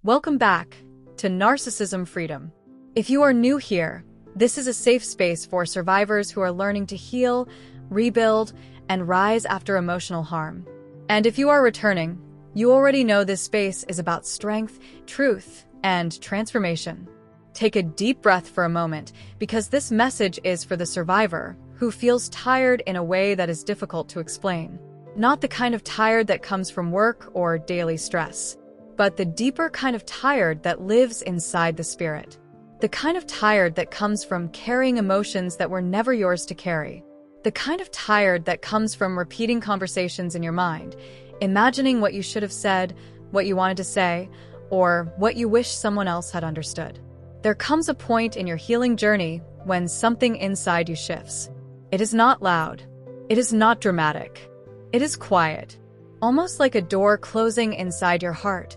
Welcome back to Narcissism Freedom. If you are new here, this is a safe space for survivors who are learning to heal, rebuild, and rise after emotional harm. And if you are returning, you already know this space is about strength, truth, and transformation. Take a deep breath for a moment, because this message is for the survivor who feels tired in a way that is difficult to explain. Not the kind of tired that comes from work or daily stress, but the deeper kind of tired that lives inside the spirit. The kind of tired that comes from carrying emotions that were never yours to carry. The kind of tired that comes from repeating conversations in your mind, imagining what you should have said, what you wanted to say, or what you wish someone else had understood. There comes a point in your healing journey when something inside you shifts. It is not loud. It is not dramatic. It is quiet, almost like a door closing inside your heart,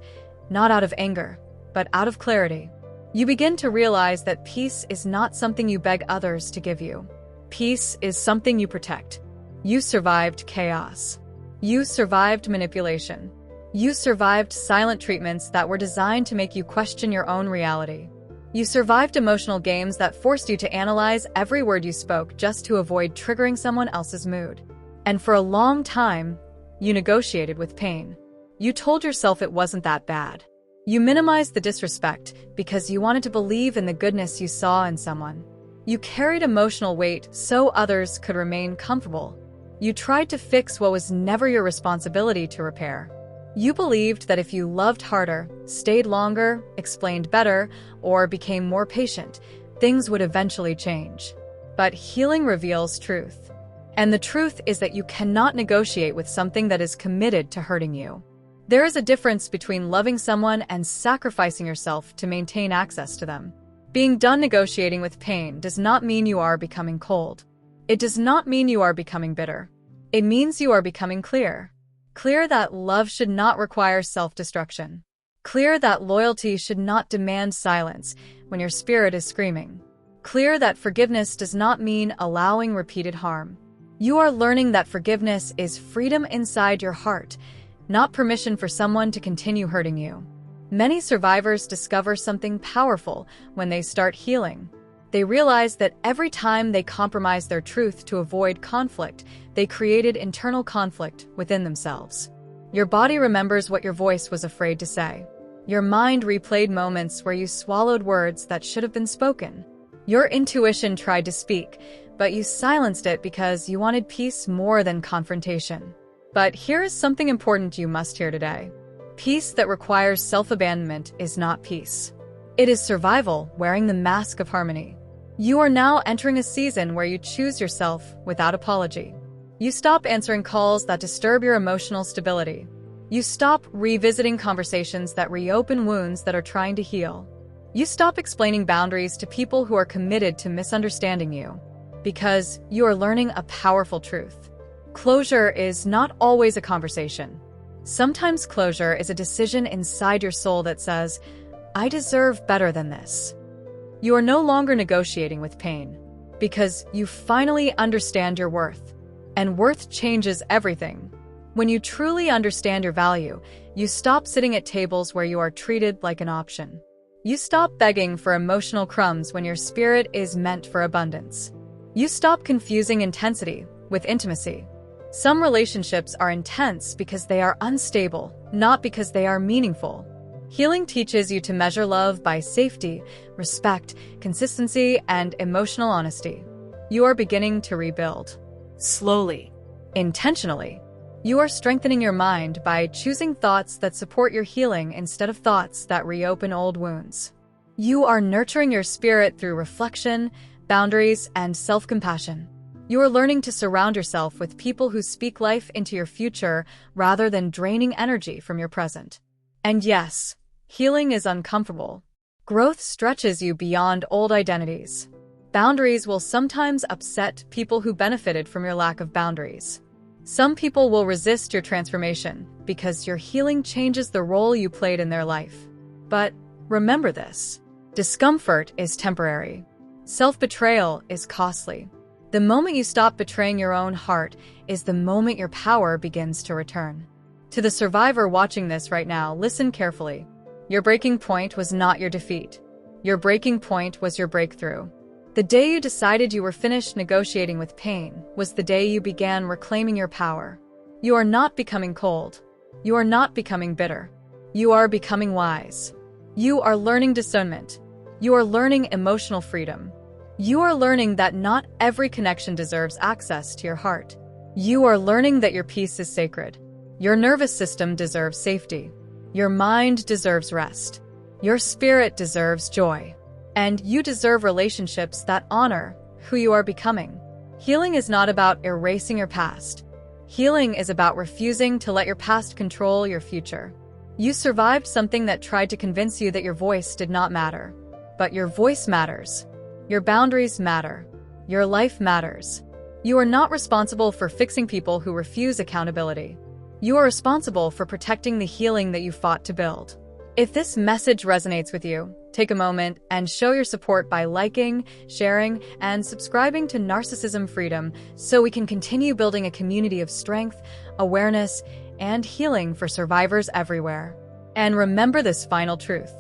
not out of anger, but out of clarity. You begin to realize that peace is not something you beg others to give you. Peace is something you protect. You survived chaos. You survived manipulation. You survived silent treatments that were designed to make you question your own reality. You survived emotional games that forced you to analyze every word you spoke just to avoid triggering someone else's mood. And for a long time, you negotiated with pain. You told yourself it wasn't that bad. You minimized the disrespect because you wanted to believe in the goodness you saw in someone. You carried emotional weight so others could remain comfortable. You tried to fix what was never your responsibility to repair. You believed that if you loved harder, stayed longer, explained better, or became more patient, things would eventually change. But healing reveals truth. And the truth is that you cannot negotiate with something that is committed to hurting you. There is a difference between loving someone and sacrificing yourself to maintain access to them. Being done negotiating with pain does not mean you are becoming cold. It does not mean you are becoming bitter. It means you are becoming clear. Clear that love should not require self-destruction. Clear that loyalty should not demand silence when your spirit is screaming. Clear that forgiveness does not mean allowing repeated harm. You are learning that forgiveness is freedom inside your heart, not permission for someone to continue hurting you. Many survivors discover something powerful when they start healing. They realize that every time they compromised their truth to avoid conflict, they created internal conflict within themselves. Your body remembers what your voice was afraid to say. Your mind replayed moments where you swallowed words that should have been spoken. Your intuition tried to speak, but you silenced it because you wanted peace more than confrontation. But here is something important you must hear today. Peace that requires self-abandonment is not peace. It is survival wearing the mask of harmony. You are now entering a season where you choose yourself without apology. You stop answering calls that disturb your emotional stability. You stop revisiting conversations that reopen wounds that are trying to heal. You stop explaining boundaries to people who are committed to misunderstanding you, because you are learning a powerful truth. Closure is not always a conversation. Sometimes closure is a decision inside your soul that says, I deserve better than this. You are no longer negotiating with pain, because you finally understand your worth. And worth changes everything. When you truly understand your value, you stop sitting at tables where you are treated like an option. You stop begging for emotional crumbs when your spirit is meant for abundance. You stop confusing intensity with intimacy. Some relationships are intense because they are unstable, not because they are meaningful. Healing teaches you to measure love by safety, respect, consistency, and emotional honesty. You are beginning to rebuild. Slowly. Intentionally. You are strengthening your mind by choosing thoughts that support your healing instead of thoughts that reopen old wounds. You are nurturing your spirit through reflection, boundaries, and self-compassion. You are learning to surround yourself with people who speak life into your future rather than draining energy from your present. And yes, healing is uncomfortable. Growth stretches you beyond old identities. Boundaries will sometimes upset people who benefited from your lack of boundaries. Some people will resist your transformation because your healing changes the role you played in their life. But remember this: discomfort is temporary. Self-betrayal is costly. The moment you stop betraying your own heart is the moment your power begins to return. To the survivor watching this right now, listen carefully. Your breaking point was not your defeat. Your breaking point was your breakthrough. The day you decided you were finished negotiating with pain was the day you began reclaiming your power. You are not becoming cold. You are not becoming bitter. You are becoming wise. You are learning discernment. You are learning emotional freedom. You are learning that not every connection deserves access to your heart. You are learning that your peace is sacred. Your nervous system deserves safety. Your mind deserves rest. Your spirit deserves joy. And you deserve relationships that honor who you are becoming. Healing is not about erasing your past. Healing is about refusing to let your past control your future. You survived something that tried to convince you that your voice did not matter. But your voice matters. Your boundaries matter. Your life matters. You are not responsible for fixing people who refuse accountability. You are responsible for protecting the healing that you fought to build. If this message resonates with you, take a moment and show your support by liking, sharing, and subscribing to Narcissism Freedom so we can continue building a community of strength, awareness, and healing for survivors everywhere. And remember this final truth.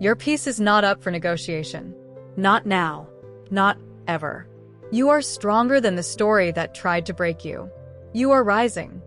Your peace is not up for negotiation. Not now. Not ever. You are stronger than the story that tried to break you. You are rising.